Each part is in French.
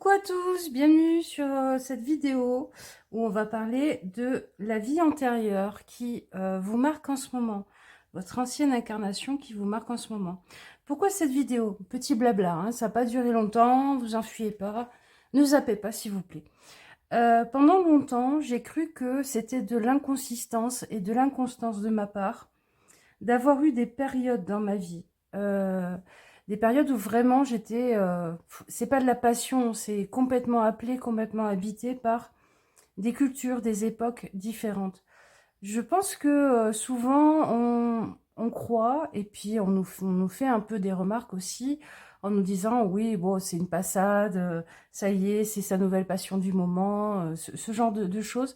Coucou à tous, bienvenue sur cette vidéo où on va parler de la vie antérieure qui vous marque en ce moment, votre ancienne incarnation qui vous marque en ce moment. Pourquoi cette vidéo? Petit blabla, hein, ça n'a pas duré longtemps, vous enfuyez pas, ne zappez pas s'il vous plaît. Pendant longtemps, j'ai cru que c'était de l'inconsistance et de l'inconstance de ma part d'avoir eu des périodes dans ma vie. Des périodes où vraiment j'étais... c'est pas de la passion, c'est complètement appelé, complètement habité par des cultures, des époques différentes. Je pense que souvent on croit, et puis on nous fait un peu des remarques aussi, en nous disant oui, bon, c'est une passade, ça y est, c'est sa nouvelle passion du moment, ce genre de choses.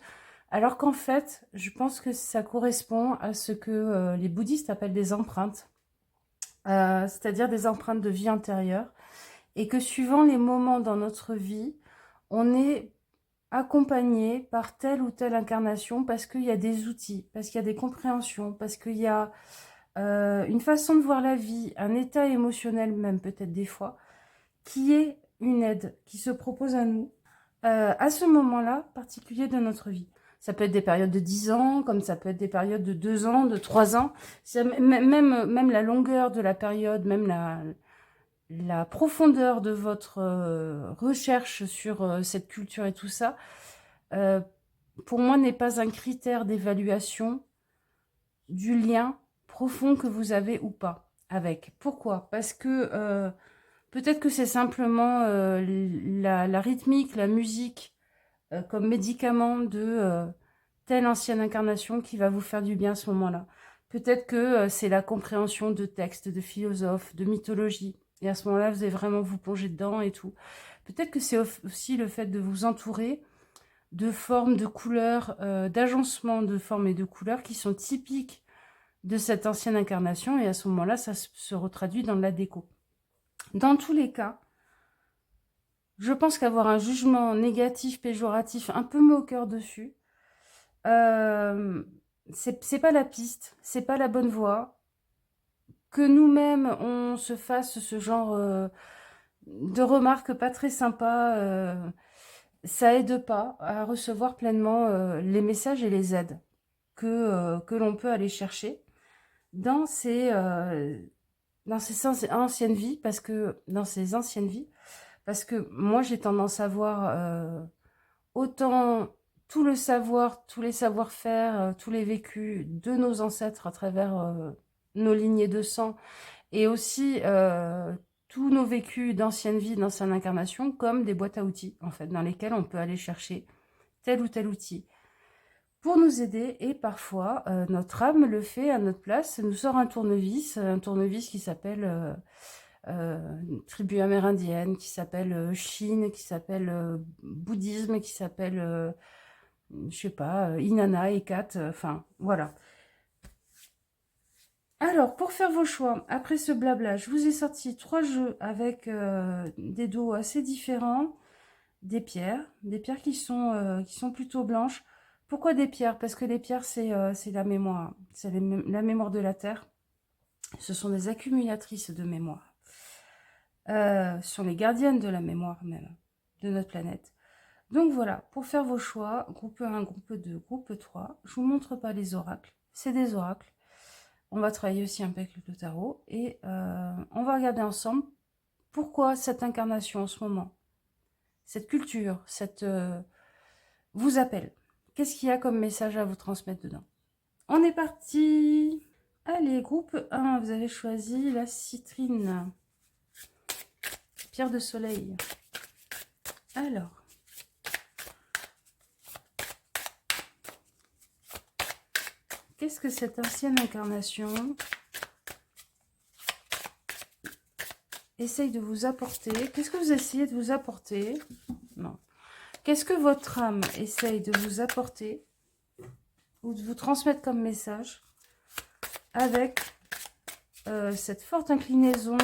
Alors qu'en fait, je pense que ça correspond à ce que les bouddhistes appellent des empreintes, c'est-à-dire des empreintes de vie antérieure, et que suivant les moments dans notre vie, on est accompagné par telle ou telle incarnation parce qu'il y a des outils, parce qu'il y a des compréhensions, parce qu'il y a une façon de voir la vie, un état émotionnel même peut-être des fois, qui est une aide, qui se propose à nous à ce moment-là particulier de notre vie. Ça peut être des périodes de 10 ans, comme ça peut être des périodes de 2 ans, de 3 ans. Même la longueur de la période, même la profondeur de votre recherche sur cette culture et tout ça, euh, pour moi, n'est pas un critère d'évaluation du lien profond que vous avez ou pas avec. Pourquoi? Parce que peut-être que c'est simplement la rythmique, la musique comme médicament de telle ancienne incarnation qui va vous faire du bien à ce moment-là. Peut-être que c'est la compréhension de textes, de philosophes, de mythologie. Et à ce moment-là, vous allez vraiment vous plonger dedans et tout. Peut-être que c'est aussi le fait de vous entourer de formes, de couleurs, d'agencements de formes et de couleurs qui sont typiques de cette ancienne incarnation. Et à ce moment-là, ça se retraduit dans la déco. Dans tous les cas, je pense qu'avoir un jugement négatif, péjoratif, un peu moqueur dessus, euh, c'est pas la piste, c'est pas la bonne voie. Que nous-mêmes, on se fasse ce genre de remarques pas très sympas, ça aide pas à recevoir pleinement les messages et les aides que l'on peut aller chercher dans ces anciennes vies, parce que moi j'ai tendance à voir autant tout le savoir, tous les savoir-faire, tous les vécus de nos ancêtres à travers nos lignées de sang, et aussi tous nos vécus d'anciennes vies, d'anciennes incarnations, comme des boîtes à outils, en fait, dans lesquelles on peut aller chercher tel ou tel outil pour nous aider. Et parfois, notre âme le fait à notre place, nous sort un tournevis qui s'appelle tribu amérindienne, qui s'appelle Chine, qui s'appelle bouddhisme, qui s'appelle, je sais pas, Inanna, Ekat, enfin, voilà. Alors, pour faire vos choix, après ce blabla, je vous ai sorti 3 jeux avec des dos assez différents, des pierres qui sont plutôt blanches. Pourquoi des pierres? Parce que les pierres, c'est la mémoire, c'est la mémoire de la Terre. Ce sont des accumulatrices de mémoire. Ce sont les gardiennes de la mémoire même, de notre planète. Donc voilà, pour faire vos choix, groupe 1, groupe 2, groupe 3, je vous montre pas les oracles, c'est des oracles. On va travailler aussi un peu avec le tarot et on va regarder ensemble pourquoi cette incarnation en ce moment, cette culture, vous appelle. Qu'est-ce qu'il y a comme message à vous transmettre dedans? On est parti. Allez, groupe 1, vous avez choisi la citrine, pierre de soleil. Alors, qu'est-ce que cette ancienne incarnation essaye de vous apporter? Qu'est-ce que vous essayez de vous apporter? Non. Qu'est-ce que votre âme essaye de vous apporter ou de vous transmettre comme message avec cette forte inclinaison,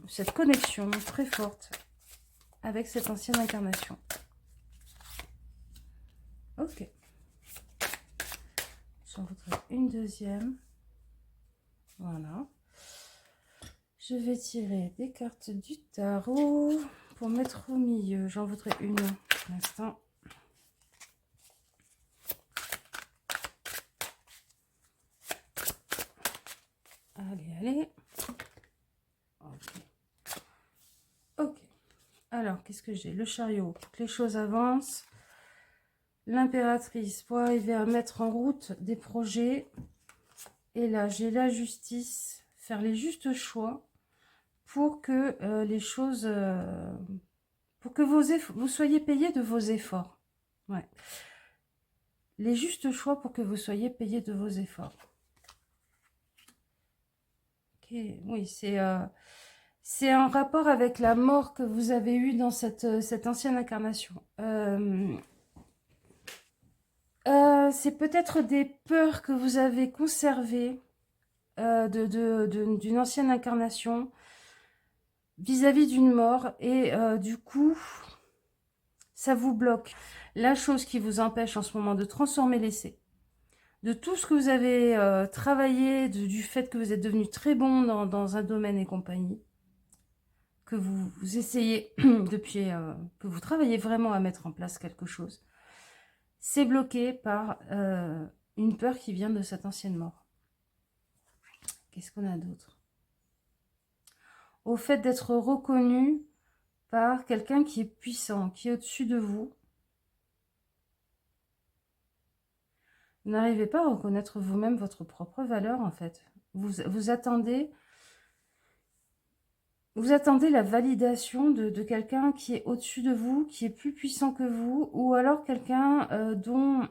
cette connexion très forte avec cette ancienne incarnation? Ok. J'en voudrais une deuxième. Voilà. Je vais tirer des cartes du tarot pour mettre au milieu. J'en voudrais une pour l'instant. Allez, allez. Ok. Ok. Alors, qu'est-ce que j'ai? Le chariot. Que les choses avancent. L'impératrice pour arriver à mettre en route des projets. Et là, j'ai la justice. Faire les justes choix pour que les choses... pour que vous soyez payé de vos efforts. Ouais. Les justes choix pour que vous soyez payé de vos efforts. Ok, oui, c'est en rapport avec la mort que vous avez eue dans cette ancienne incarnation. C'est peut-être des peurs que vous avez conservées d'une ancienne incarnation vis-à-vis d'une mort. Et du coup, ça vous bloque. La chose qui vous empêche en ce moment de transformer l'essai, de tout ce que vous avez travaillé, du fait que vous êtes devenu très bon dans un domaine et compagnie, que vous essayez depuis, que vous travaillez vraiment à mettre en place quelque chose, c'est bloqué par une peur qui vient de cette ancienne mort. Qu'est-ce qu'on a d'autre? Au fait d'être reconnu par quelqu'un qui est puissant, qui est au-dessus de vous. Vous n'arrivez pas à reconnaître vous-même votre propre valeur, en fait. Vous attendez la validation de quelqu'un qui est au-dessus de vous, qui est plus puissant que vous, ou alors quelqu'un dont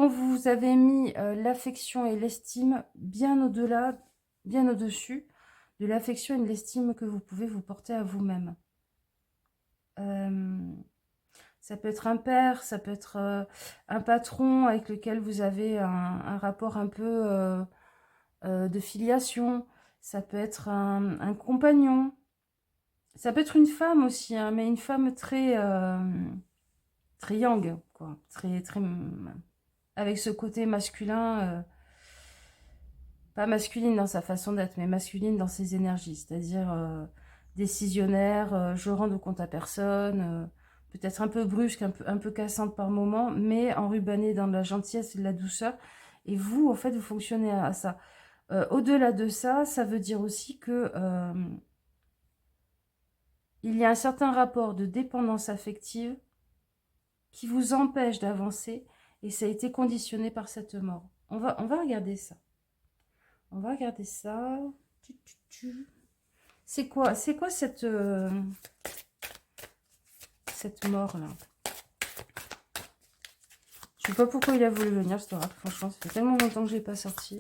vous avez mis l'affection et l'estime bien au-delà, bien au-dessus de l'affection et de l'estime que vous pouvez vous porter à vous-même. Ça peut être un père, ça peut être un patron avec lequel vous avez un rapport un peu de filiation, ça peut être un compagnon, ça peut être une femme aussi, hein, mais une femme très, très yang, quoi, très, avec ce côté masculin, pas masculine dans sa façon d'être, mais masculine dans ses énergies, c'est-à-dire décisionnaire, je rends de compte à personne, peut-être un peu brusque, un peu cassante par moment, mais enrubannée dans de la gentillesse et de la douceur. Et vous, en fait, vous fonctionnez à ça. Au-delà de ça, ça veut dire aussi que il y a un certain rapport de dépendance affective qui vous empêche d'avancer, et ça a été conditionné par cette mort. On va regarder ça. On va regarder ça. C'est quoi cette mort-là? Je sais pas pourquoi il a voulu venir, cet oracle. Franchement, ça fait tellement longtemps que je l'ai pas sorti.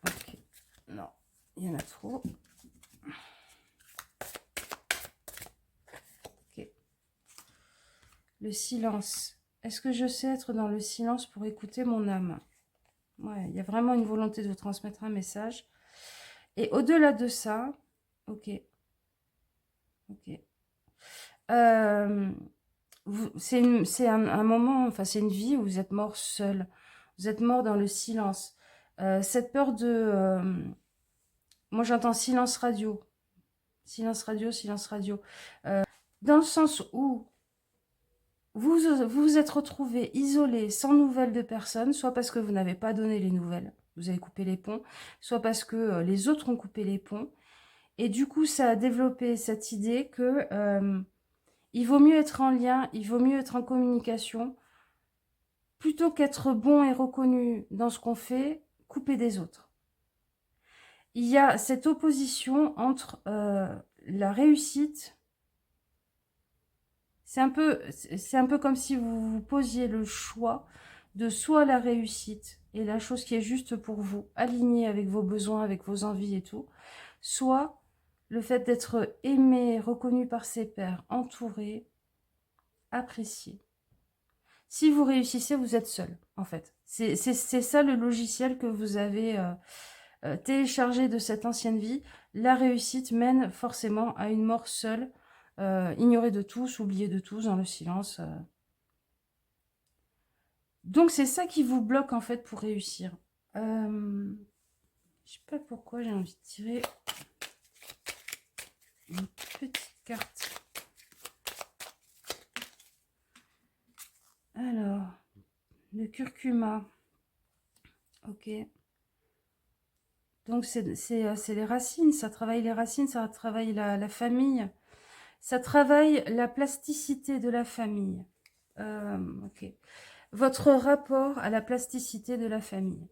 Ok. Non, il y en a trop. Ok. Le silence. Est-ce que je sais être dans le silence pour écouter mon âme? Ouais, il y a vraiment une volonté de vous transmettre un message. Et au-delà de ça, ok. Ok. C'est un moment, enfin c'est une vie où vous êtes mort seul. Vous êtes mort dans le silence. Cette peur de... moi j'entends silence radio. Silence radio, silence radio. Dans le sens où vous vous êtes retrouvé isolé, sans nouvelles de personne, soit parce que vous n'avez pas donné les nouvelles, vous avez coupé les ponts, soit parce que les autres ont coupé les ponts. Et du coup, ça a développé cette idée que il vaut mieux être en lien, il vaut mieux être en communication, plutôt qu'être bon et reconnu dans ce qu'on fait, couper des autres. Il y a cette opposition entre la réussite. C'est un peu comme si vous vous posiez le choix de soit la réussite et la chose qui est juste pour vous, alignée avec vos besoins, avec vos envies et tout, soit le fait d'être aimé, reconnu par ses pairs, entouré, apprécié. Si vous réussissez, vous êtes seul, en fait. C'est ça le logiciel que vous avez téléchargé de cette ancienne vie. La réussite mène forcément à une mort seule, ignorée de tous, oubliée de tous, dans le silence. Donc c'est ça qui vous bloque, en fait, pour réussir. Je sais pas pourquoi j'ai envie de tirer une petite carte. Alors, le curcuma. Ok. Donc, c'est les racines. Ça travaille les racines, ça travaille la famille. Ça travaille la plasticité de la famille. Ok. Votre rapport à la plasticité de la famille.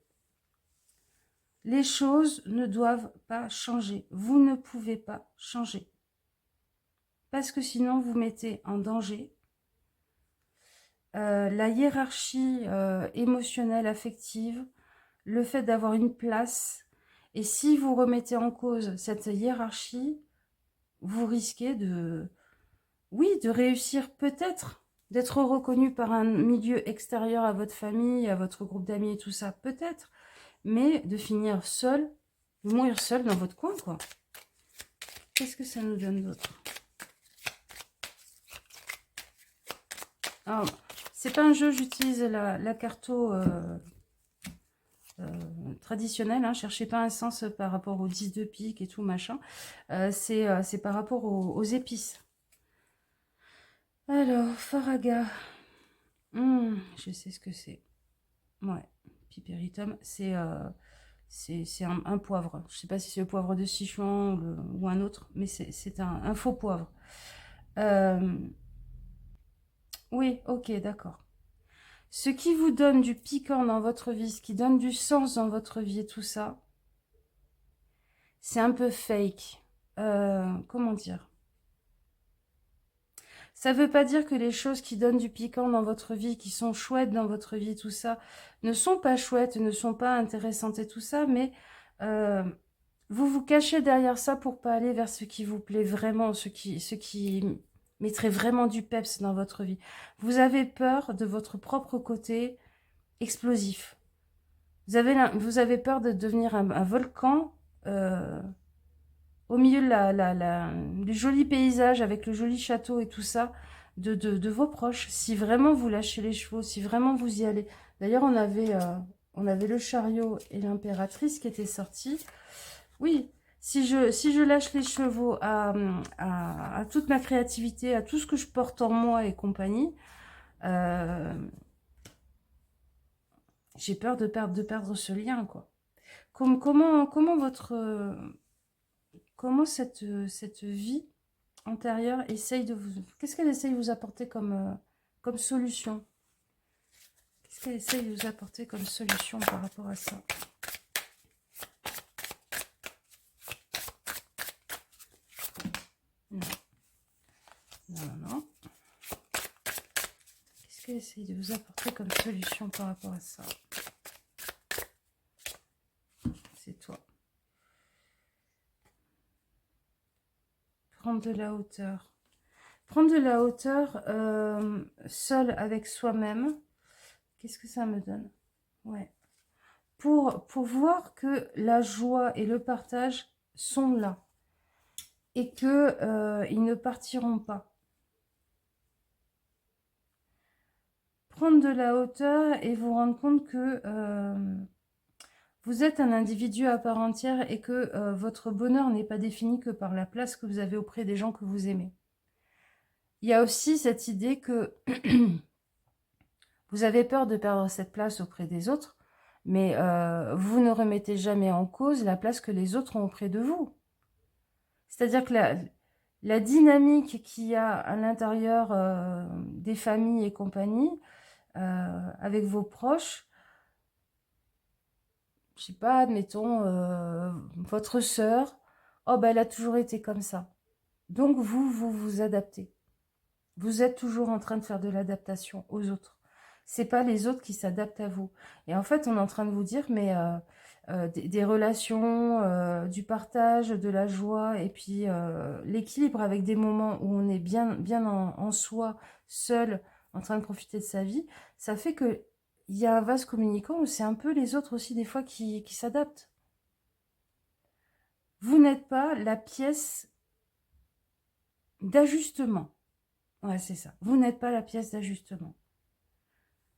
Les choses ne doivent pas changer. Vous ne pouvez pas changer. Parce que sinon, vous mettez en danger la hiérarchie émotionnelle, affective, le fait d'avoir une place. Et si vous remettez en cause cette hiérarchie, vous risquez de, oui, de réussir peut-être, d'être reconnu par un milieu extérieur à votre famille, à votre groupe d'amis et tout ça, peut-être, mais de finir seul, de mourir seul dans votre coin, quoi. Qu'est-ce que ça nous donne d'autre? Alors, c'est pas un jeu, j'utilise la carto traditionnelle, hein, cherchez pas un sens par rapport aux 10 de pique et tout, machin. C'est par rapport aux épices. Alors, Faraga. Je sais ce que c'est. Ouais, Piperitum, c'est un poivre. Je sais pas si c'est le poivre de Sichuan ou un autre, mais c'est un faux poivre. Oui, ok, d'accord. Ce qui vous donne du piquant dans votre vie, ce qui donne du sens dans votre vie et tout ça, c'est un peu fake. Comment dire? Ça ne veut pas dire que les choses qui donnent du piquant dans votre vie, qui sont chouettes dans votre vie, tout ça, ne sont pas chouettes, ne sont pas intéressantes et tout ça, mais vous vous cachez derrière ça pour pas aller vers ce qui vous plaît vraiment, ce qui mettrait vraiment du peps dans votre vie. Vous avez peur de votre propre côté explosif. Vous avez peur de devenir un volcan au milieu du joli paysage avec le joli château et tout ça de vos proches. Si vraiment vous lâchez les chevaux, si vraiment vous y allez. D'ailleurs, on avait le chariot et l'impératrice qui étaient sortis. Oui, si je lâche les chevaux à toute ma créativité, à tout ce que je porte en moi et compagnie, j'ai peur de perdre ce lien, quoi. Comment cette vie antérieure essaye de vous... Qu'est-ce qu'elle essaye de vous apporter comme solution? Qu'est-ce qu'elle essaye de vous apporter comme solution par rapport à ça? Non. Non, non, non. Qu'est-ce qu'elle essaye de vous apporter comme solution par rapport à ça? C'est toi. Prendre de la hauteur. Prendre de la hauteur seul avec soi-même. Qu'est-ce que ça me donne? Ouais. Pour voir que la joie et le partage sont là. Et que ils ne partiront pas. Prendre de la hauteur et vous rendre compte que vous êtes un individu à part entière et que votre bonheur n'est pas défini que par la place que vous avez auprès des gens que vous aimez. Il y a aussi cette idée que vous avez peur de perdre cette place auprès des autres, mais vous ne remettez jamais en cause la place que les autres ont auprès de vous. C'est-à-dire que la dynamique qu'il y a à l'intérieur des familles et compagnie, avec vos proches, je sais pas, admettons, votre sœur, oh ben elle a toujours été comme ça. Donc vous adaptez. Vous êtes toujours en train de faire de l'adaptation aux autres. C'est pas les autres qui s'adaptent à vous. Et en fait, on est en train de vous dire, mais des relations, du partage, de la joie, et puis l'équilibre avec des moments où on est bien en soi, seul, en train de profiter de sa vie, ça fait que il y a un vase communicant où c'est un peu les autres aussi des fois qui s'adaptent. Vous n'êtes pas la pièce d'ajustement. Ouais, c'est ça. Vous n'êtes pas la pièce d'ajustement.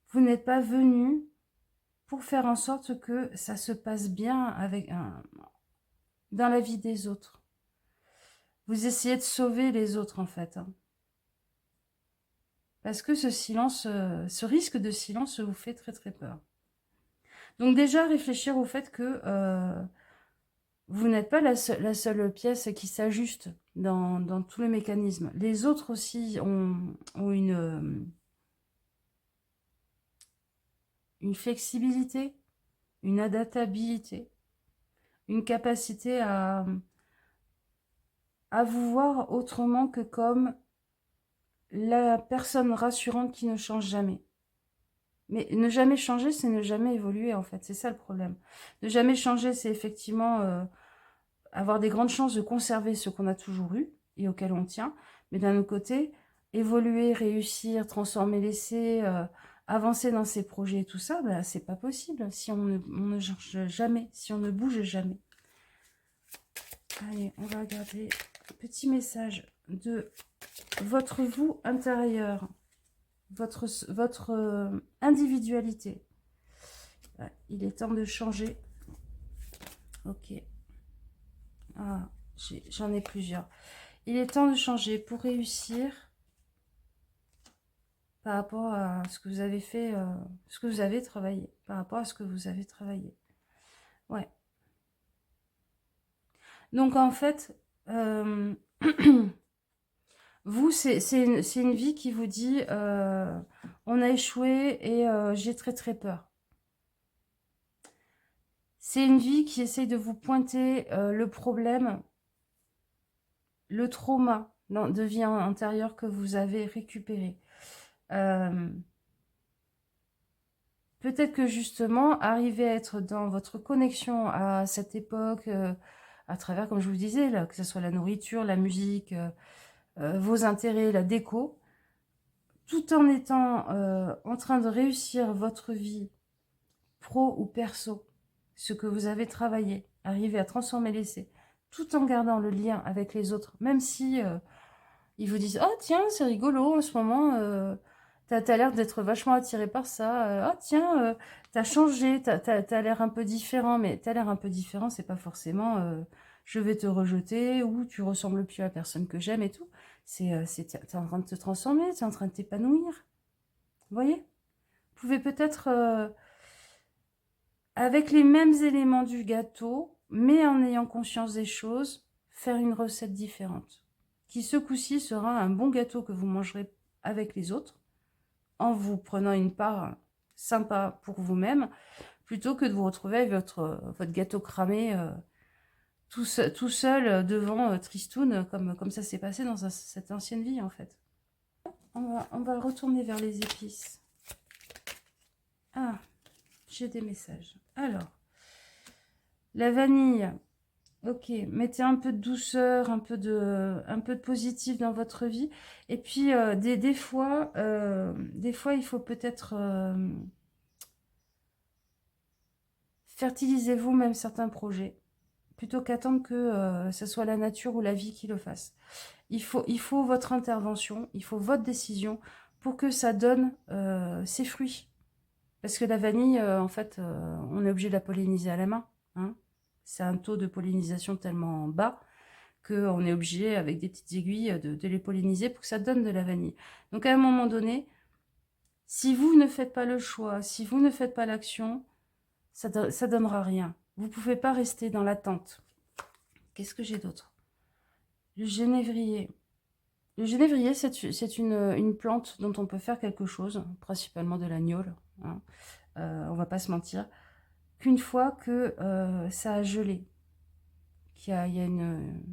Vous n'êtes pas venu pour faire en sorte que ça se passe bien dans la vie des autres. Vous essayez de sauver les autres, en fait. Hein. Parce que ce silence, ce risque de silence vous fait très très peur. Donc déjà, réfléchir au fait que vous n'êtes pas la seule pièce qui s'ajuste dans tout le mécanisme. Les autres aussi ont une flexibilité, une adaptabilité, une capacité à vous voir autrement que comme la personne rassurante qui ne change jamais. Mais ne jamais changer, c'est ne jamais évoluer, en fait. C'est ça le problème. Ne jamais changer, c'est effectivement avoir des grandes chances de conserver ce qu'on a toujours eu et auquel on tient. Mais d'un autre côté, évoluer, réussir, transformer l'essai, avancer dans ses projets et tout ça, bah, c'est pas possible si on ne change jamais, si on ne bouge jamais. Allez, on va regarder un petit message de votre vous intérieur. Votre individualité. Ouais, il est temps de changer. Ok. Ah, j'en ai plusieurs. Il est temps de changer pour réussir par rapport à ce que vous avez fait, ce que vous avez travaillé. Par rapport à ce que vous avez travaillé. Ouais. Donc en fait, vous, c'est une vie qui vous dit on a échoué et j'ai très très peur. C'est une vie qui essaye de vous pointer le problème, le trauma de vie antérieure que vous avez récupéré. Peut-être que justement, arriver à être dans votre connexion à cette époque, à travers, comme je vous disais, là, que ce soit la nourriture, la musique, vos intérêts, la déco, tout en étant en train de réussir votre vie pro ou perso, ce que vous avez travaillé, arriver à transformer l'essai, tout en gardant le lien avec les autres, même si ils vous disent « Oh tiens, c'est rigolo en ce moment, t'as l'air d'être vachement attiré par ça. Oh tiens, t'as changé, t'as l'air un peu différent. » Mais t'as l'air un peu différent, c'est pas forcément je vais te rejeter ou tu ressembles plus à la personne que j'aime et tout. T'es en train de te transformer, t'es en train de t'épanouir. Vous voyez? Vous pouvez peut-être, avec les mêmes éléments du gâteau, mais en ayant conscience des choses, faire une recette différente. Qui ce coup-ci sera un bon gâteau que vous mangerez avec les autres, en vous prenant une part sympa pour vous-même, plutôt que de vous retrouver avec votre gâteau cramé tout seul devant Tristoun, comme ça s'est passé dans cette ancienne vie, en fait. On va retourner vers les épices. Ah, j'ai des messages. Alors, la vanille. Ok, mettez un peu de douceur, un peu de positif dans votre vie. Et puis, des fois, il faut peut-être fertiliser vous-même certains projets, plutôt qu'attendre que ce soit la nature ou la vie qui le fasse. Il faut votre intervention, il faut votre décision pour que ça donne ses fruits. Parce que la vanille, en fait, on est obligé de la polliniser à la main. Hein. C'est un taux de pollinisation tellement bas qu'on est obligé, avec des petites aiguilles, de les polliniser pour que ça donne de la vanille. Donc à un moment donné, si vous ne faites pas le choix, si vous ne faites pas l'action, ça ne donnera rien. Vous ne pouvez pas rester dans l'attente. Qu'est-ce que j'ai d'autre? Le genévrier. Le genévrier, c'est une plante dont on peut faire quelque chose, principalement de l'agnole. Hein. On va pas se mentir. Qu'une fois que ça a gelé, qu'il y a une...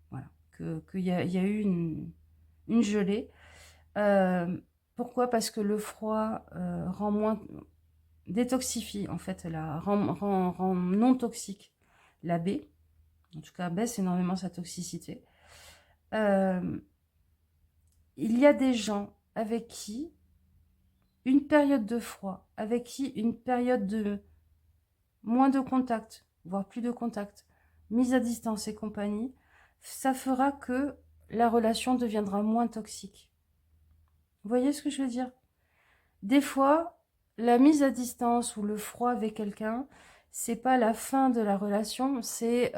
Voilà, qu'il y a eu une gelée. Pourquoi? Parce que le froid rend moins... détoxifie, en fait, rend non toxique la baie. En tout cas, baisse énormément sa toxicité. Il y a des gens avec qui une période de froid, avec qui une période de moins de contact, voire plus de contact, mise à distance et compagnie, ça fera que la relation deviendra moins toxique. Vous voyez ce que je veux dire? Des fois, la mise à distance ou le froid avec quelqu'un, c'est pas la fin de la relation, c'est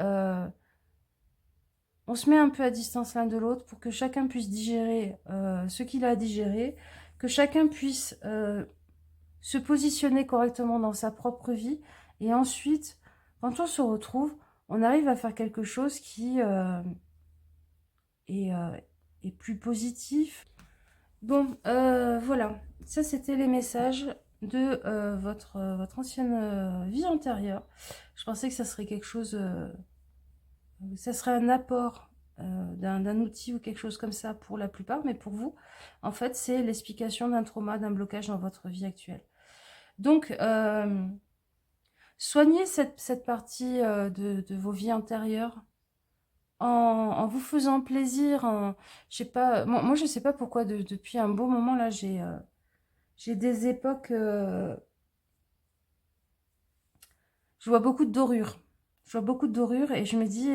on se met un peu à distance l'un de l'autre pour que chacun puisse digérer ce qu'il a à digérer, que chacun puisse se positionner correctement dans sa propre vie, et ensuite, quand on se retrouve, on arrive à faire quelque chose qui est, est plus positif. Bon, voilà, ça c'était les messages de votre ancienne vie antérieure. Je pensais que ça serait quelque chose, ça serait un apport d'un outil ou quelque chose comme ça pour la plupart, mais pour vous, en fait, c'est l'explication d'un trauma, d'un blocage dans votre vie actuelle. Donc, soignez cette partie de vos vies antérieures en vous faisant plaisir, je sais pas, moi je sais pas pourquoi depuis un beau moment là, j'ai des époques, je vois beaucoup de dorures. Je vois beaucoup de dorures et je me dis,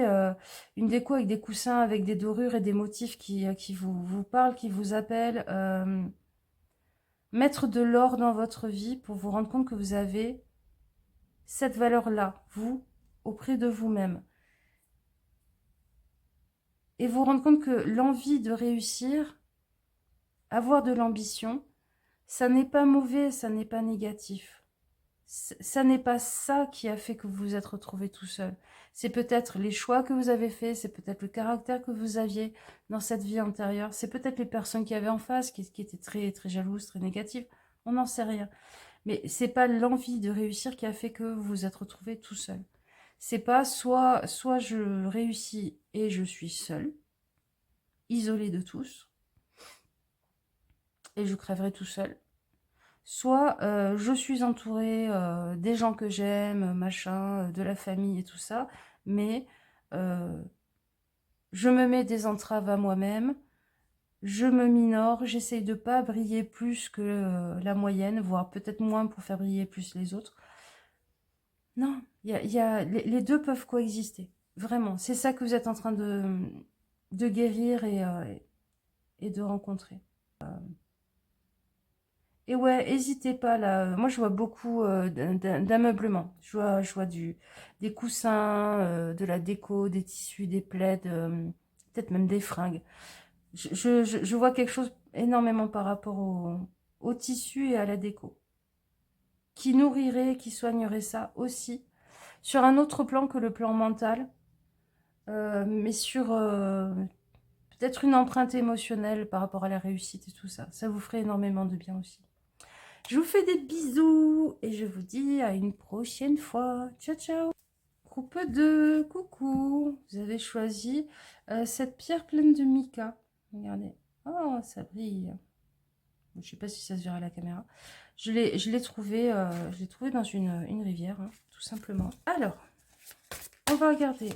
une déco avec des coussins, avec des dorures et des motifs qui vous parlent, qui vous appellent. Mettre de l'or dans votre vie pour vous rendre compte que vous avez cette valeur-là, vous, auprès de vous-même. Et vous rendre compte que l'envie de réussir, avoir de l'ambition, ça n'est pas mauvais, ça n'est pas négatif. Ça n'est pas ça qui a fait que vous vous êtes retrouvé tout seul. C'est peut-être les choix que vous avez faits, c'est peut-être le caractère que vous aviez dans cette vie antérieure, c'est peut-être les personnes qui avaient en face qui étaient très, très jalouses, très négatives. On n'en sait rien. Mais c'est pas l'envie de réussir qui a fait que vous vous êtes retrouvé tout seul. C'est pas soit je réussis et je suis seul, isolé de tous, et je crèverai tout seul. Soit je suis entourée des gens que j'aime, machin, de la famille et tout ça, mais euh, je me mets des entraves à moi-même, je me minore, j'essaye de pas briller plus que la moyenne, voire peut-être moins pour faire briller plus les autres. Non, les deux peuvent coexister, vraiment. C'est ça que vous êtes en train de guérir et de rencontrer. Et ouais, n'hésitez pas là. Moi, je vois beaucoup d'ameublement. Je vois des coussins, de la déco, des tissus, des plaids, peut-être même des fringues. Je vois quelque chose énormément par rapport au tissu et à la déco, qui nourrirait, qui soignerait ça aussi, sur un autre plan que le plan mental, mais sur peut-être une empreinte émotionnelle par rapport à la réussite et tout ça. Ça vous ferait énormément de bien aussi. Je vous fais des bisous et je vous dis à une prochaine fois. Ciao, ciao. Groupe 2, coucou. Vous avez choisi cette pierre pleine de mica. Regardez. Oh, ça brille. Je ne sais pas si ça se verra à la caméra. Je l'ai trouvé dans une rivière, hein, tout simplement. Alors, on va regarder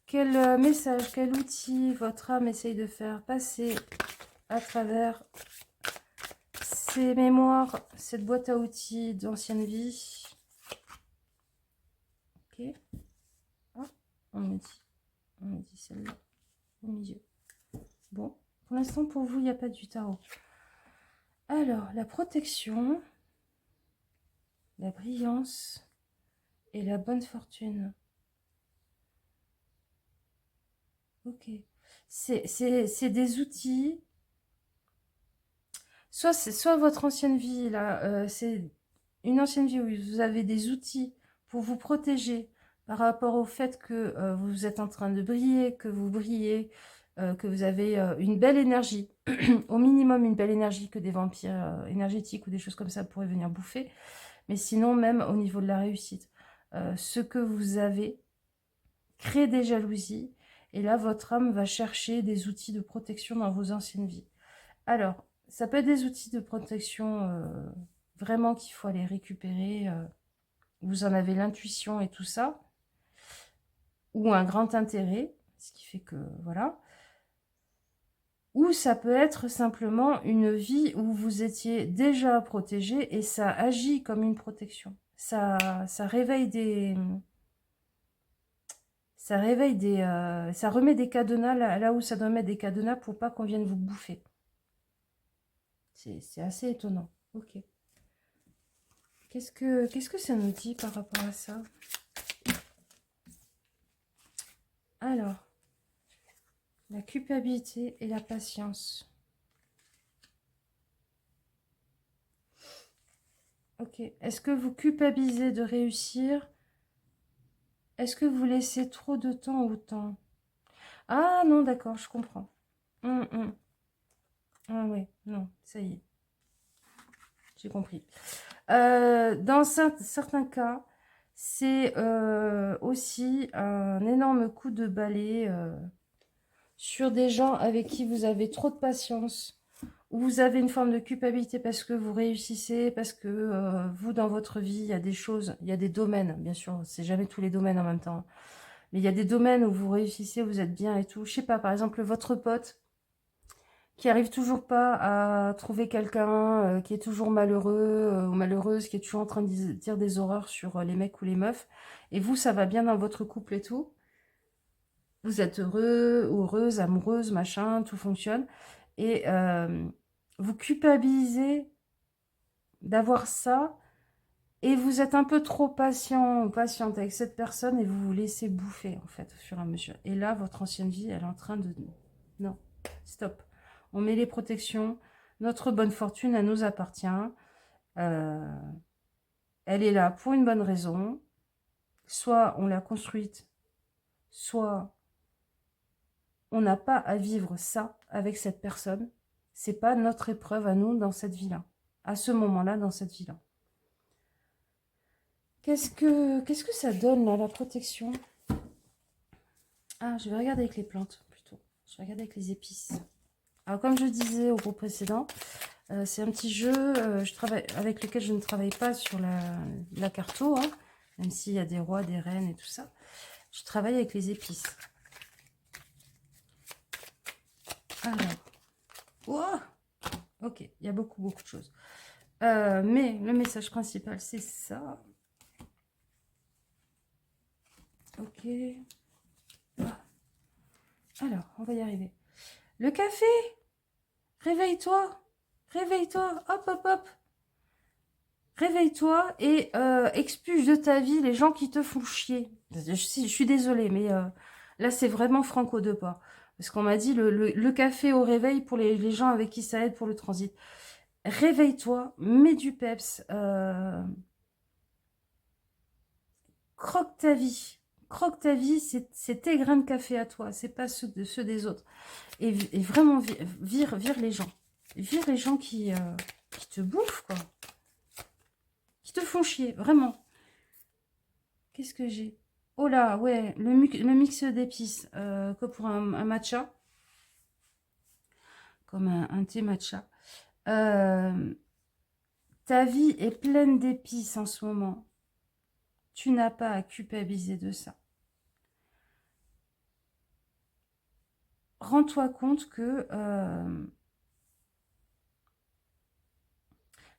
quel message, quel outil votre âme essaye de faire passer à travers ces mémoires, cette boîte à outils d'ancienne vie. Ok. Ah, on me dit celle-là au milieu. Bon, pour l'instant, pour vous, il n'y a pas du tarot. Alors, la protection, la brillance et la bonne fortune. Ok. C'est des outils. Soit votre ancienne vie, là, c'est une ancienne vie où vous avez des outils pour vous protéger par rapport au fait que vous êtes en train de briller, que vous brillez, que vous avez une belle énergie, au minimum une belle énergie que des vampires énergétiques ou des choses comme ça pourraient venir bouffer, mais sinon même au niveau de la réussite. Ce que vous avez crée des jalousies, et là votre âme va chercher des outils de protection dans vos anciennes vies. Alors, ça peut être des outils de protection vraiment qu'il faut aller récupérer. Vous en avez l'intuition et tout ça, ou un grand intérêt, ce qui fait que, voilà. Ou ça peut être simplement une vie où vous étiez déjà protégé et ça agit comme une protection. Ça réveille ça remet des cadenas là où ça doit mettre des cadenas pour pas qu'on vienne vous bouffer. C'est assez étonnant. Ok. Qu'est-ce que ça nous dit par rapport à ça? Alors, la culpabilité et la patience. Ok. Est-ce que vous culpabilisez de réussir? Est-ce que vous laissez trop de temps au temps? Ah non, d'accord, je comprends. Hum. Ah ouais, non, ça y est, j'ai compris. Dans certains cas, c'est aussi un énorme coup de balai sur des gens avec qui vous avez trop de patience, où vous avez une forme de culpabilité parce que vous réussissez, parce que vous, dans votre vie, il y a des choses, il y a des domaines, bien sûr, c'est jamais tous les domaines en même temps, mais il y a des domaines où vous réussissez, vous êtes bien et tout. Je sais pas, par exemple, votre pote qui arrive toujours pas à trouver quelqu'un, qui est toujours malheureux ou malheureuse, qui est toujours en train de dire des horreurs sur les mecs ou les meufs, et vous, ça va bien dans votre couple et tout, vous êtes heureux, ou heureuse, amoureuse, machin, tout fonctionne, et vous culpabilisez d'avoir ça, et vous êtes un peu trop patient ou patiente avec cette personne, et vous vous laissez bouffer, en fait, au fur et à mesure. Et là, votre ancienne vie, elle est en train de... Non, stop. On met les protections. Notre bonne fortune, elle nous appartient. Euh, Elle est là pour une bonne raison. Soit on l'a construite, soit on n'a pas à vivre ça avec cette personne. C'est pas notre épreuve à nous dans cette vie-là. À ce moment-là, dans cette vie-là. Qu'est-ce que ça donne, là, la protection? Ah, je vais regarder avec les plantes, plutôt. Je vais regarder avec les épices. Alors, comme je disais au groupe précédent, c'est un petit jeu avec lequel je ne travaille pas sur la carto, hein, même s'il y a des rois, des reines et tout ça. Je travaille avec les épices. Alors, oh, ok, il y a beaucoup de choses. Mais le message principal, c'est ça. Ok. Ah. Alors, on va y arriver. Le café, réveille-toi, réveille-toi, hop, hop, hop. Réveille-toi et expulse de ta vie les gens qui te font chier. Je suis désolée, mais là, c'est vraiment franco de pas. Parce qu'on m'a dit le café au réveil pour les gens avec qui ça aide pour le transit. Réveille-toi, mets du peps, croque ta vie. Croque ta vie, c'est tes grains de café à toi, c'est pas ceux des autres. Et vraiment, vire les gens. Vire les gens qui te bouffent, quoi. Qui te font chier, vraiment. Qu'est-ce que j'ai? Oh là, ouais, le mix d'épices, que pour un matcha, comme un thé matcha. Euh, Ta vie est pleine d'épices en ce moment. Tu n'as pas à culpabiliser de ça. Rends-toi compte que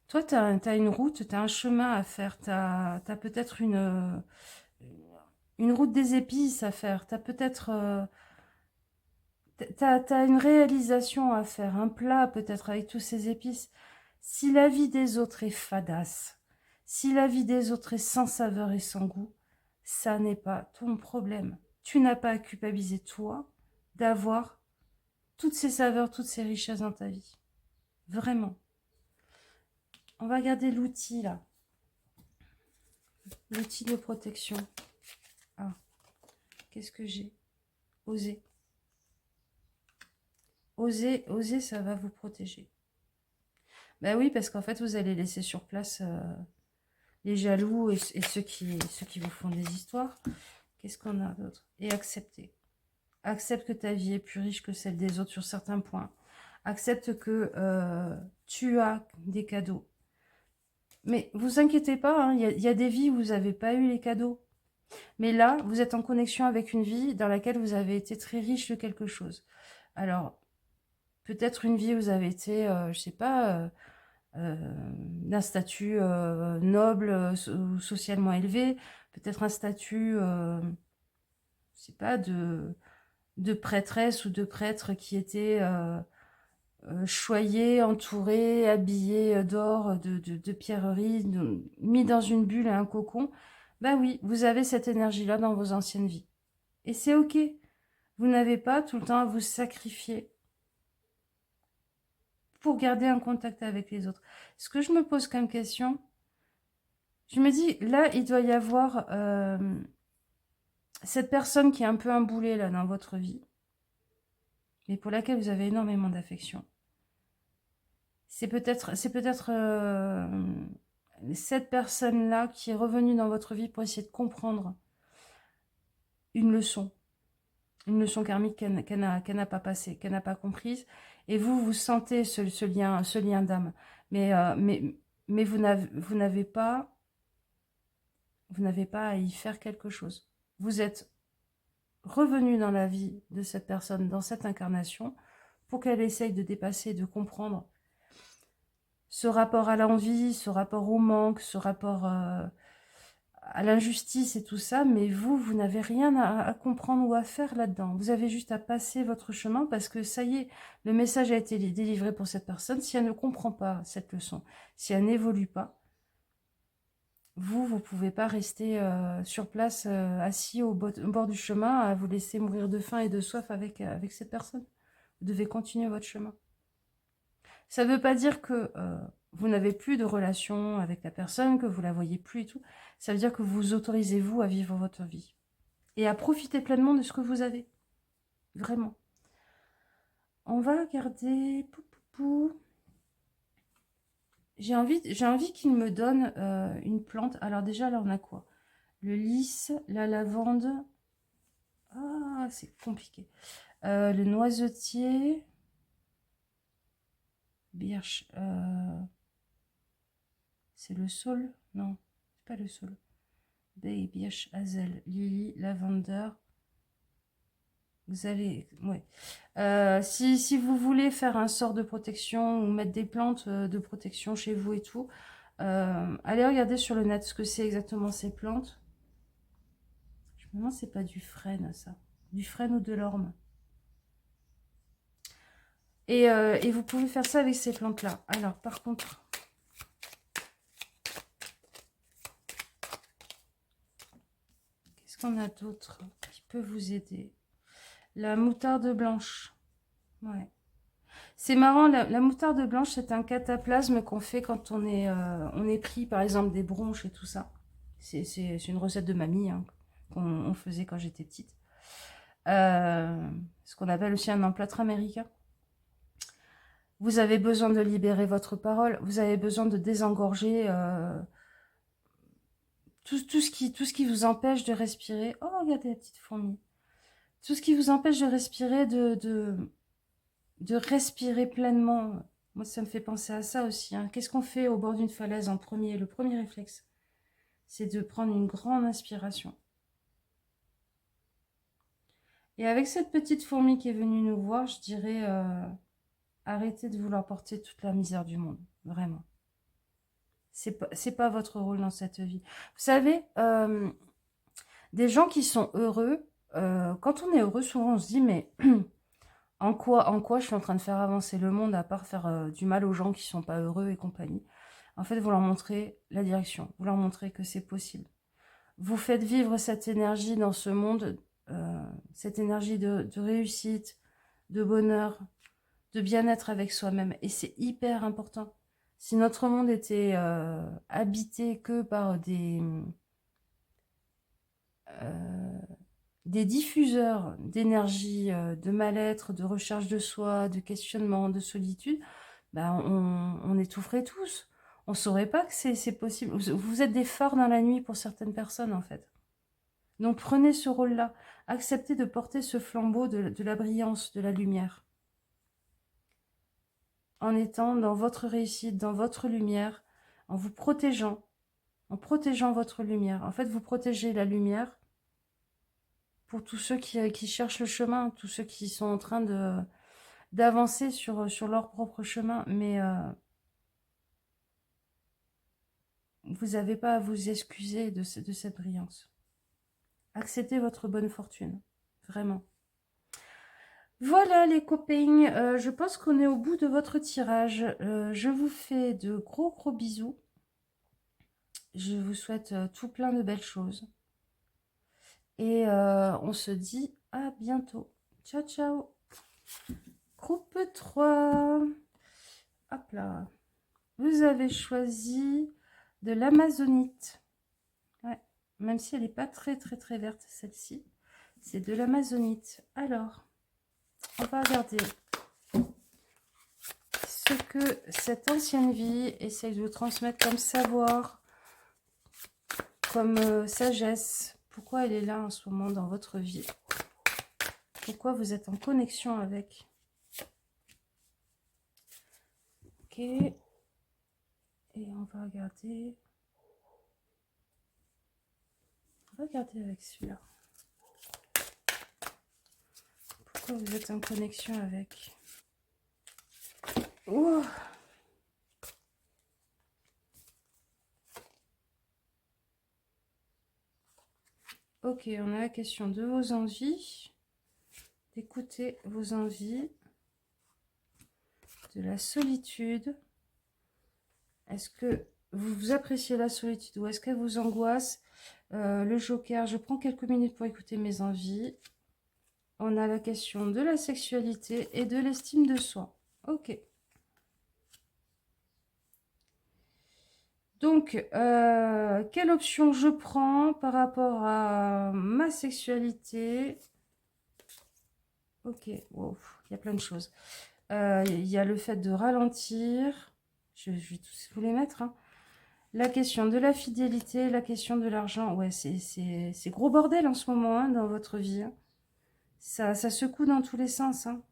toi, tu as une route, tu as un chemin à faire, tu as peut-être une route des épices à faire, tu as peut-être... t'as une réalisation à faire, un plat peut-être avec tous ces épices. Si la vie des autres est fadasse, si la vie des autres est sans saveur et sans goût, ça n'est pas ton problème. Tu n'as pas à culpabiliser toi d'avoir toutes ces saveurs, toutes ces richesses dans ta vie. Vraiment. On va regarder l'outil là. L'outil de protection. Ah, qu'est-ce que j'ai? Oser. Oser, ça va vous protéger. Ben oui, parce qu'en fait, vous allez laisser sur place les jaloux et ceux qui vous font des histoires. Qu'est-ce qu'on a d'autre? Et accepter. Accepte que ta vie est plus riche que celle des autres sur certains points. Accepte que tu as des cadeaux. Mais vous inquiétez pas, hein, y a des vies où vous n'avez pas eu les cadeaux. Mais là, vous êtes en connexion avec une vie dans laquelle vous avez été très riche de quelque chose. Alors, peut-être une vie où vous avez été, je sais pas, d'un statut noble ou socialement élevé, peut-être un statut, je sais pas, de prêtresse ou de prêtre qui était choyé, entouré, habillé d'or, de pierreries, mis dans une bulle et un cocon. Bah oui, vous avez cette énergie-là dans vos anciennes vies. Et c'est ok. Vous n'avez pas tout le temps à vous sacrifier pour garder un contact avec les autres. Ce que je me pose comme question, je me dis, là, il doit y avoir cette personne qui est un peu un boulet là dans votre vie, mais pour laquelle vous avez énormément d'affection. C'est peut-être cette personne-là qui est revenue dans votre vie pour essayer de comprendre une leçon karmique qu'elle n'a pas passée, qu'elle n'a pas comprise. Et vous sentez ce lien d'âme. Mais vous n'avez pas à y faire quelque chose. Vous êtes revenu dans la vie de cette personne, dans cette incarnation, pour qu'elle essaye de dépasser, de comprendre ce rapport à l'envie, ce rapport au manque, ce rapport à l'injustice et tout ça, mais vous n'avez rien à comprendre ou à faire là-dedans. Vous avez juste à passer votre chemin parce que ça y est, le message a été délivré pour cette personne. Si elle ne comprend pas cette leçon, si elle n'évolue pas, vous ne pouvez pas rester sur place, assis au bord du chemin, à vous laisser mourir de faim et de soif avec cette personne. Vous devez continuer votre chemin. Ça ne veut pas dire que vous n'avez plus de relation avec la personne, que vous la voyez plus et tout. Ça veut dire que vous autorisez vous à vivre votre vie. Et à profiter pleinement de ce que vous avez. Vraiment. On va regarder... J'ai envie qu'il me donne une plante. Alors déjà, là, on a quoi? Le lys, la lavande. Ah, c'est compliqué. Le noisetier. Birch. C'est le saule? Non, c'est pas le saule. Baie, birch, hazel, lily, lavender. Vous allez... Ouais. Si vous voulez faire un sort de protection ou mettre des plantes de protection chez vous et tout, allez regarder sur le net ce que c'est exactement ces plantes. Je me demande si c'est pas du frêne, ça. Du frêne ou de l'orme. Et vous pouvez faire ça avec ces plantes-là. Alors, par contre... Qu'est-ce qu'on a d'autre qui peut vous aider? La moutarde blanche. Ouais. C'est marrant, la moutarde blanche, c'est un cataplasme qu'on fait quand on est pris, par exemple, des bronches et tout ça. C'est une recette de mamie hein, qu'on faisait quand j'étais petite. Ce qu'on appelle aussi un emplâtre américain. Vous avez besoin de libérer votre parole. Vous avez besoin de désengorger tout ce qui vous empêche de respirer. Oh, regardez la petite fourmi. Tout ce qui vous empêche de respirer, de respirer pleinement. Moi, ça me fait penser à ça aussi. Hein. Qu'est-ce qu'on fait au bord d'une falaise en premier? Le premier réflexe, c'est de prendre une grande inspiration. Et avec cette petite fourmi qui est venue nous voir, je dirais, arrêtez de vouloir porter toute la misère du monde. Vraiment. C'est pas votre rôle dans cette vie. Vous savez, des gens qui sont heureux, quand on est heureux, souvent on se dit, mais... En quoi je suis en train de faire avancer le monde à part faire du mal aux gens qui sont pas heureux et compagnie. En fait, vous leur montrez la direction, vous leur montrez que c'est possible. Vous faites vivre cette énergie dans ce monde, cette énergie de réussite, de bonheur, de bien-être avec soi-même. Et c'est hyper important. Si notre monde était habité que par des diffuseurs d'énergie, de mal-être, de recherche de soi, de questionnement, de solitude, ben on étoufferait tous. On ne saurait pas que c'est possible. Vous êtes des phares dans la nuit pour certaines personnes, en fait. Donc prenez ce rôle-là. Acceptez de porter ce flambeau de la brillance, de la lumière. En étant dans votre réussite, dans votre lumière, en vous protégeant votre lumière. En fait, vous protégez la lumière pour tous ceux qui cherchent le chemin, tous ceux qui sont en train d'avancer sur leur propre chemin. Mais vous n'avez pas à vous excuser de cette brillance. Acceptez votre bonne fortune, vraiment. Voilà les copains, je pense qu'on est au bout de votre tirage. Je vous fais de gros gros bisous. Je vous souhaite tout plein de belles choses. Et on se dit à bientôt. Ciao ciao. Groupe 3. Hop là. Vous avez choisi de l'amazonite. Ouais. Même si elle n'est pas très très très verte celle-ci. C'est de l'amazonite. Alors, on va regarder ce que cette ancienne vie essaye de vous transmettre comme savoir, comme sagesse. Pourquoi elle est là en ce moment dans votre vie? Pourquoi vous êtes en connexion avec? Ok. Et on va regarder. On va regarder avec celui-là. Pourquoi vous êtes en connexion avec? Oh. Ok, on a la question de vos envies, d'écouter vos envies, de la solitude. Est-ce que vous appréciez la solitude ou est-ce qu'elle vous angoisse? Le joker, je prends quelques minutes pour écouter mes envies. On a la question de la sexualité et de l'estime de soi. Ok. Donc, quelle option je prends par rapport à ma sexualité? Ok, wow, il y a plein de choses. Il y a le fait de ralentir. Je vais tous vous les mettre. Hein. La question de la fidélité, la question de l'argent. Ouais, c'est gros bordel en ce moment hein, dans votre vie. Hein. Ça secoue dans tous les sens. Hein.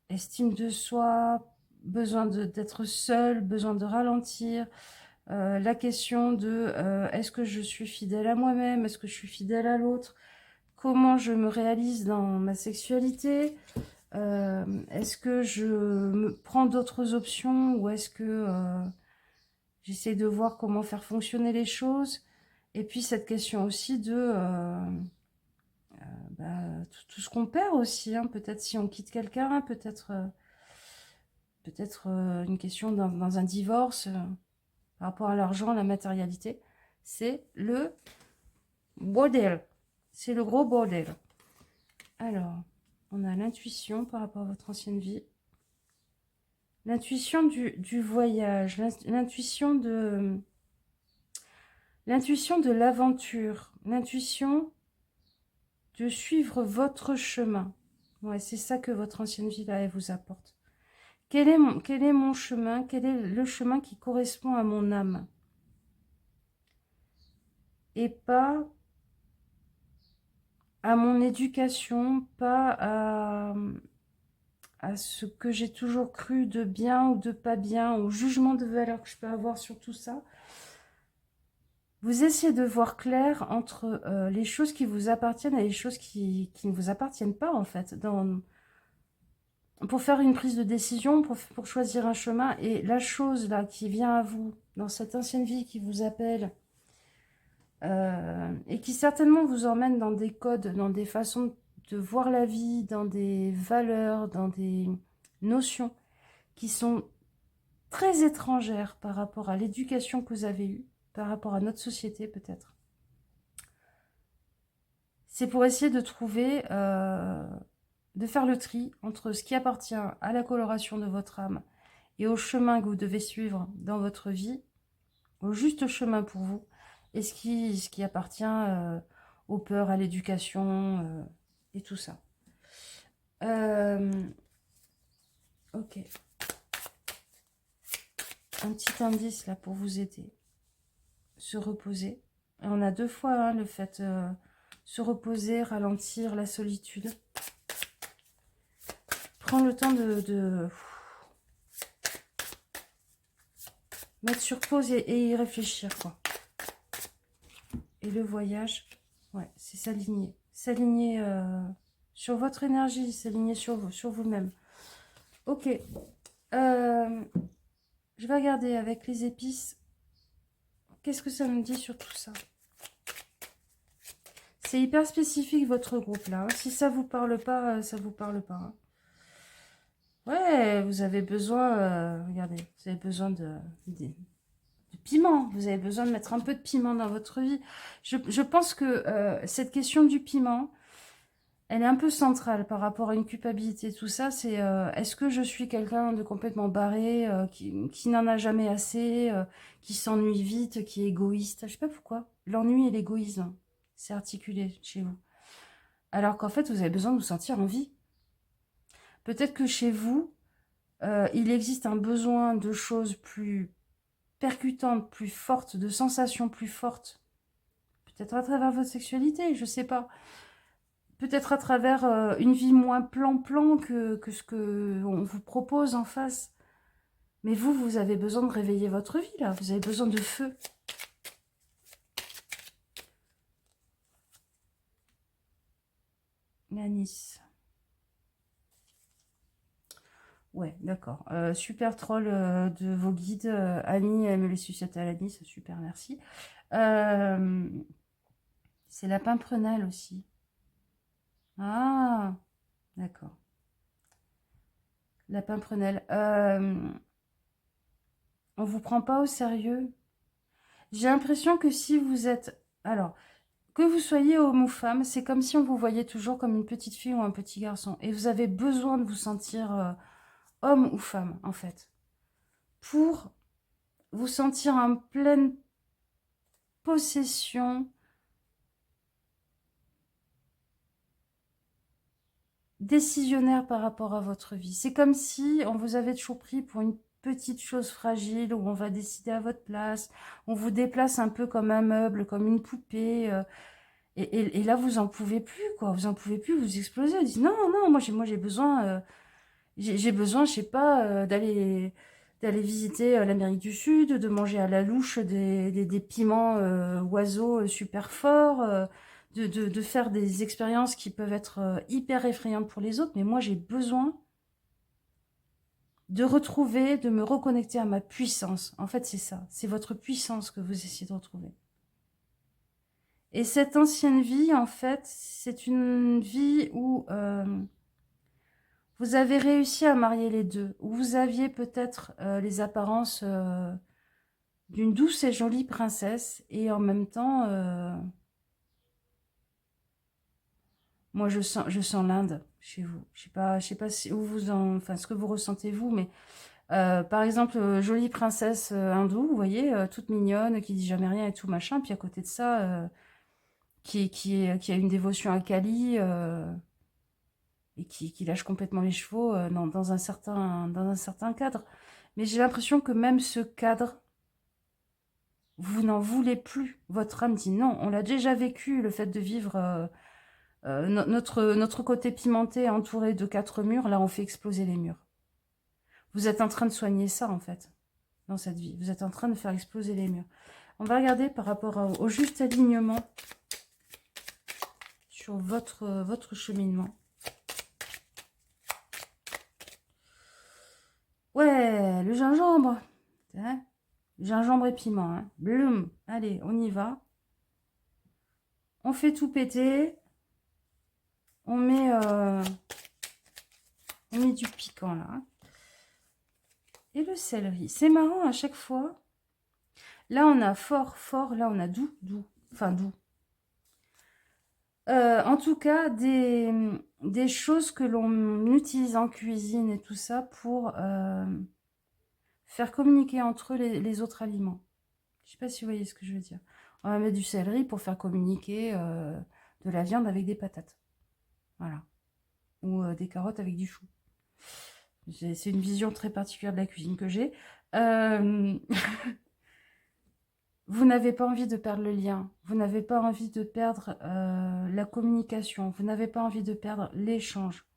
Estime de soi, besoin d'être seul, besoin de ralentir. La question de est-ce que je suis fidèle à moi-même, est-ce que je suis fidèle à l'autre, comment je me réalise dans ma sexualité, est-ce que je me prends d'autres options ou est-ce que j'essaie de voir comment faire fonctionner les choses. Et puis cette question aussi de bah, tout ce qu'on perd aussi, hein. Peut-être si on quitte quelqu'un, peut-être une question dans un divorce par rapport à l'argent, la matérialité. C'est le bordel. C'est le gros bordel. Alors, on a l'intuition par rapport à votre ancienne vie. L'intuition du voyage, l'intuition de l'aventure, l'intuition de suivre votre chemin. Ouais, c'est ça que votre ancienne vie là, elle vous apporte. Quel est mon chemin? Quel est le chemin qui correspond à mon âme? Et pas à mon éducation, pas à ce que j'ai toujours cru de bien ou de pas bien, au jugement de valeur que je peux avoir sur tout ça. Vous essayez de voir clair entre les choses qui vous appartiennent et les choses qui ne vous appartiennent pas, en fait, pour faire une prise de décision, pour choisir un chemin. Et la chose là qui vient à vous, dans cette ancienne vie qui vous appelle, et qui certainement vous emmène dans des codes, dans des façons de voir la vie, dans des valeurs, dans des notions qui sont très étrangères par rapport à l'éducation que vous avez eue, par rapport à notre société peut-être. C'est pour essayer de trouver, de faire le tri entre ce qui appartient à la coloration de votre âme et au chemin que vous devez suivre dans votre vie, au juste chemin pour vous, et ce qui appartient aux peurs, à l'éducation et tout ça. Ok. Un petit indice là pour vous aider. Se reposer. Et on a deux fois hein, le fait se reposer, ralentir, la solitude. Prendre le temps de mettre sur pause et y réfléchir quoi. Et le voyage, ouais, c'est s'aligner. S'aligner sur votre énergie, s'aligner sur vous-même. Ok. Je vais regarder avec les épices. Qu'est-ce que ça me dit sur tout ça? C'est hyper spécifique votre groupe là. Hein. Si ça vous parle pas, ça vous parle pas. Hein. Ouais, vous avez besoin, regardez, vous avez besoin de piment. Vous avez besoin de mettre un peu de piment dans votre vie. Je pense que cette question du piment, elle est un peu centrale par rapport à une culpabilité. Tout ça, c'est est-ce que je suis quelqu'un de complètement barré, qui n'en a jamais assez, qui s'ennuie vite, qui est égoïste. Je sais pas pourquoi. L'ennui et l'égoïsme, c'est articulé chez vous. Alors qu'en fait, vous avez besoin de vous sentir en vie. Peut-être que chez vous, il existe un besoin de choses plus percutantes, plus fortes, de sensations plus fortes. Peut-être à travers votre sexualité, je sais pas. Peut-être à travers une vie moins plan-plan que ce qu'on vous propose en face. Mais vous, vous avez besoin de réveiller votre vie, là. Vous avez besoin de feu. L'anis. Ouais, d'accord. Super troll de vos guides. Annie, elle me les sucette à l'anis. Super, merci. C'est la pimprenelle aussi. Ah, d'accord. La pimprenelle. On vous prend pas au sérieux. J'ai l'impression que si vous êtes... Alors, que vous soyez homme ou femme, c'est comme si on vous voyait toujours comme une petite fille ou un petit garçon. Et vous avez besoin de vous sentir homme ou femme, en fait. Pour vous sentir en pleine possession, décisionnaire par rapport à votre vie. C'est comme si on vous avait toujours pris pour une petite chose fragile où on va décider à votre place. On vous déplace un peu comme un meuble, comme une poupée. Et là, vous en pouvez plus, quoi. Vous en pouvez plus, vous explosez. Vous dites, non, non, moi j'ai besoin, j'ai besoin, je sais pas, d'aller visiter l'Amérique du Sud, de manger à la louche des piments oiseaux super forts, de faire des expériences qui peuvent être hyper effrayantes pour les autres. Mais moi, j'ai besoin de retrouver, de me reconnecter à ma puissance. En fait, c'est ça. C'est votre puissance que vous essayez de retrouver. Et cette ancienne vie, en fait, c'est une vie où vous avez réussi à marier les deux, où vous aviez peut-être les apparences d'une douce et jolie princesse, et en même temps, moi je sens l'Inde chez vous. Je sais pas si, où vous en, enfin ce que vous ressentez vous, mais par exemple, jolie princesse hindoue, vous voyez, toute mignonne, qui dit jamais rien et tout machin, puis à côté de ça, qui a une dévotion à Kali. Et qui lâche complètement les chevaux dans un certain cadre. Mais j'ai l'impression que même ce cadre, vous n'en voulez plus. Votre âme dit non, on l'a déjà vécu, le fait de vivre notre côté pimenté entouré de 4 murs, là on fait exploser les murs. Vous êtes en train de soigner ça en fait, dans cette vie. Vous êtes en train de faire exploser les murs. On va regarder par rapport au juste alignement sur votre cheminement. Ouais, le gingembre. Hein, gingembre et piment. Hein. Bloum. Allez, on y va. On fait tout péter. On met du piquant là. Et le céleri. C'est marrant à chaque fois. Là, on a fort, fort. Là, on a doux, doux. Enfin, doux. En tout cas, des choses que l'on utilise en cuisine et tout ça pour faire communiquer entre eux les autres aliments. Je ne sais pas si vous voyez ce que je veux dire. On va mettre du céleri pour faire communiquer de la viande avec des patates. Voilà. Ou des carottes avec du chou. C'est une vision très particulière de la cuisine que j'ai. Vous n'avez pas envie de perdre le lien. Vous n'avez pas envie de perdre la communication. Vous n'avez pas envie de perdre l'échange.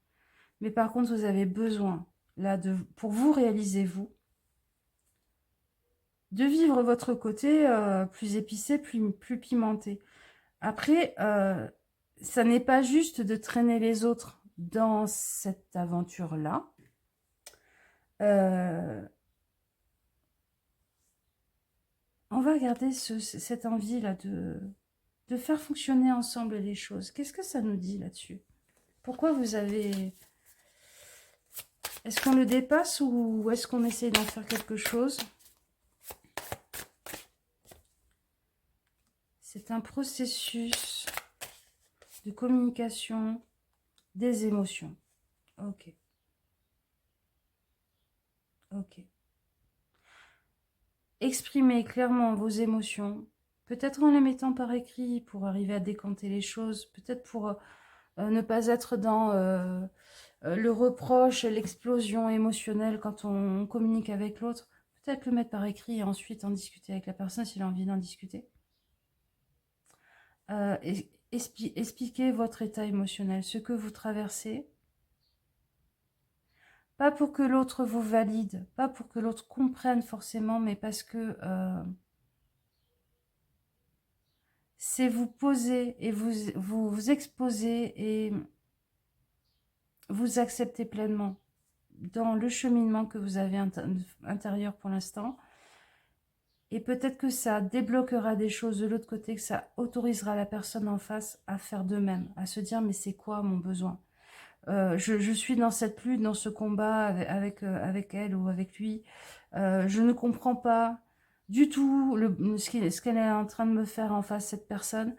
Mais par contre, vous avez besoin, là, pour vous réaliser, vous, de vivre votre côté plus épicé, plus pimenté. Après, ça n'est pas juste de traîner les autres dans cette aventure-là. On va regarder cette envie-là de faire fonctionner ensemble les choses. Qu'est-ce que ça nous dit là-dessus? Pourquoi vous avez... Est-ce qu'on le dépasse ou est-ce qu'on essaie d'en faire quelque chose? C'est un processus de communication des émotions. Ok. Ok. Exprimez clairement vos émotions, peut-être en les mettant par écrit pour arriver à décanter les choses, peut-être pour ne pas être dans le reproche, l'explosion émotionnelle quand on communique avec l'autre. Peut-être le mettre par écrit et ensuite en discuter avec la personne s'il a envie d'en discuter. Expliquez votre état émotionnel, ce que vous traversez. Pas pour que l'autre vous valide, pas pour que l'autre comprenne forcément, mais parce que c'est vous poser et vous exposer et vous accepter pleinement dans le cheminement que vous avez intérieur pour l'instant. Et peut-être que ça débloquera des choses de l'autre côté, que ça autorisera la personne en face à faire de même, à se dire mais c'est quoi mon besoin? Je suis dans cette lutte, dans ce combat avec elle ou avec lui. Je ne comprends pas du tout ce qu'elle est en train de me faire en face, cette personne.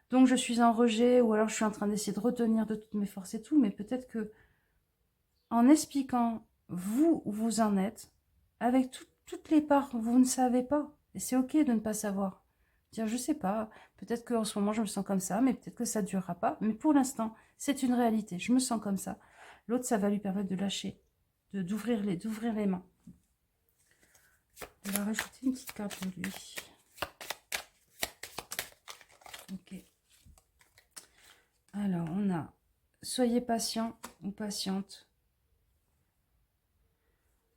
Donc je suis en rejet ou alors je suis en train d'essayer de retenir de toutes mes forces et tout. Mais peut-être que en expliquant vous où vous en êtes, avec toutes les parts, vous ne savez pas. Et c'est ok de ne pas savoir. Dire, je sais pas, peut-être qu'en ce moment je me sens comme ça, mais peut-être que ça ne durera pas. Mais pour l'instant, c'est une réalité. Je me sens comme ça. L'autre, ça va lui permettre de lâcher, d'ouvrir les mains. On va rajouter une petite carte de lui. Ok. Alors, on a soyez patient ou patiente.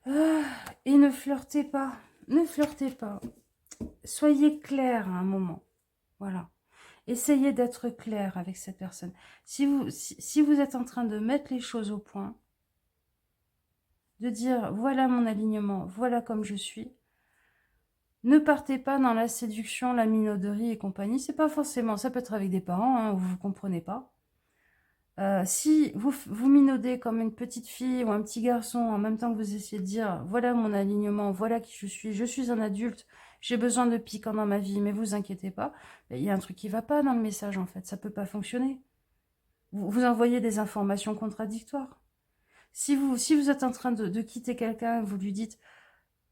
Et ne flirtez pas. Ne flirtez pas. Soyez clair à un moment. Voilà. Essayez d'être clair avec cette personne. Si vous êtes en train de mettre les choses au point, de dire voilà mon alignement, voilà comme je suis, ne partez pas dans la séduction, la minauderie et compagnie. C'est pas forcément, ça peut être avec des parents hein, où vous ne comprenez pas. Si vous minaudez comme une petite fille ou un petit garçon en même temps que vous essayez de dire voilà mon alignement, voilà qui je suis un adulte, j'ai besoin de piquant dans ma vie, mais vous inquiétez pas, il y a un truc qui va pas dans le message en fait, ça peut pas fonctionner. Vous envoyez des informations contradictoires. Si vous êtes en train de quitter quelqu'un, vous lui dites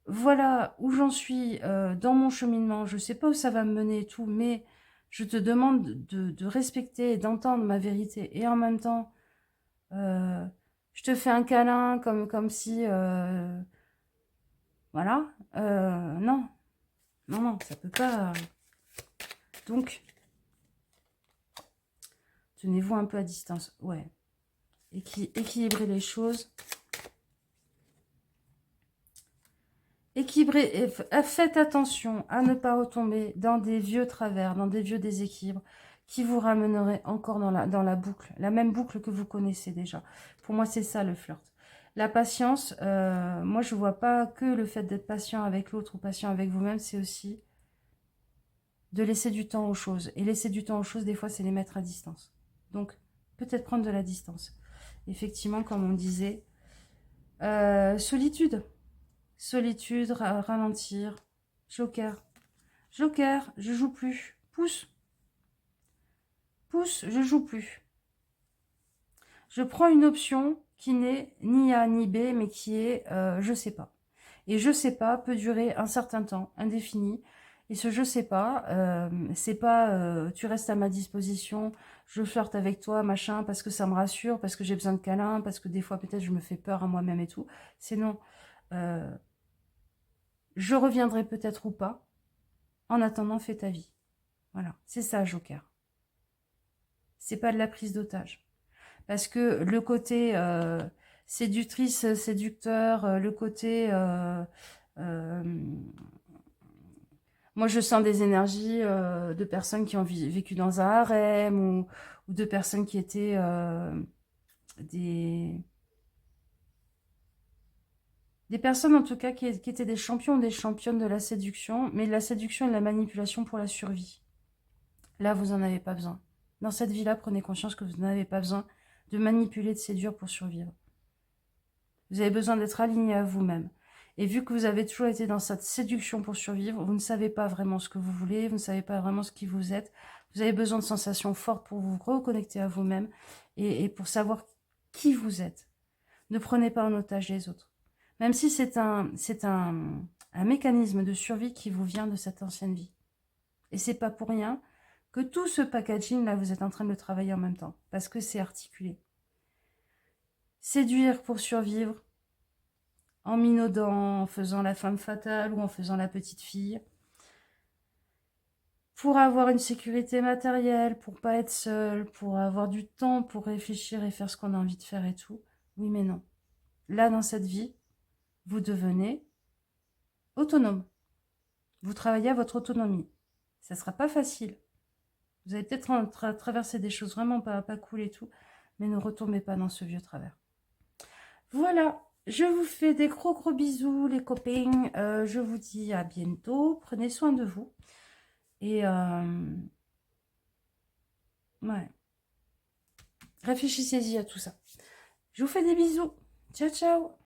voilà où j'en suis dans mon cheminement, je sais pas où ça va me mener et tout, mais je te demande de respecter et d'entendre ma vérité et en même temps je te fais un câlin comme si... voilà. Non. Non, non, ça peut pas... Donc, tenez-vous un peu à distance. Ouais. Équilibrez les choses. Faites attention à ne pas retomber dans des vieux travers, dans des vieux déséquilibres qui vous ramèneraient encore dans la boucle, la même boucle que vous connaissez déjà. Pour moi, c'est ça le flirt. La patience, moi, je ne vois pas que le fait d'être patient avec l'autre ou patient avec vous-même, c'est aussi de laisser du temps aux choses. Et laisser du temps aux choses, des fois, c'est les mettre à distance. Donc, peut-être prendre de la distance. Effectivement, comme on disait, solitude. Solitude, ralentir. Joker. Joker, je joue plus. Pouce. Pouce, je joue plus. Je prends une option qui n'est ni A ni B, mais qui est je sais pas. Et je sais pas peut durer un certain temps, indéfini. Et ce je sais pas, c'est pas tu restes à ma disposition, je flirte avec toi, machin, parce que ça me rassure, parce que j'ai besoin de câlins, parce que des fois peut-être je me fais peur à moi-même et tout. C'est non. Je reviendrai peut-être ou pas. En attendant, fais ta vie. Voilà, c'est ça, Joker. C'est pas de la prise d'otage. Parce que le côté séductrice, séducteur, le côté... moi, je sens des énergies de personnes qui ont vécu dans un harem ou de personnes qui étaient des... Des personnes, en tout cas, qui étaient des champions ou des championnes de la séduction, mais de la séduction et de la manipulation pour la survie. Là, vous n'en avez pas besoin. Dans cette vie-là, prenez conscience que vous n'avez pas besoin de manipuler, de séduire pour survivre. Vous avez besoin d'être aligné à vous-même. Et vu que vous avez toujours été dans cette séduction pour survivre, vous ne savez pas vraiment ce que vous voulez, vous ne savez pas vraiment ce qui vous êtes. Vous avez besoin de sensations fortes pour vous reconnecter à vous-même et pour savoir qui vous êtes. Ne prenez pas en otage les autres. Même si c'est un mécanisme de survie qui vous vient de cette ancienne vie. Et c'est pas pour rien que tout ce packaging, là, vous êtes en train de le travailler en même temps. Parce que c'est articulé. Séduire pour survivre, en minaudant, en faisant la femme fatale ou en faisant la petite fille. Pour avoir une sécurité matérielle, pour pas être seul, pour avoir du temps pour réfléchir et faire ce qu'on a envie de faire et tout. Oui, mais non. Là, dans cette vie, vous devenez autonome. Vous travaillez à votre autonomie. Ça ne sera pas facile. Vous allez peut-être traverser des choses vraiment pas cool et tout, mais ne retombez pas dans ce vieux travers. Voilà, je vous fais des gros bisous les copains. Je vous dis à bientôt. Prenez soin de vous. Et ouais, réfléchissez-y à tout ça. Je vous fais des bisous. Ciao, ciao.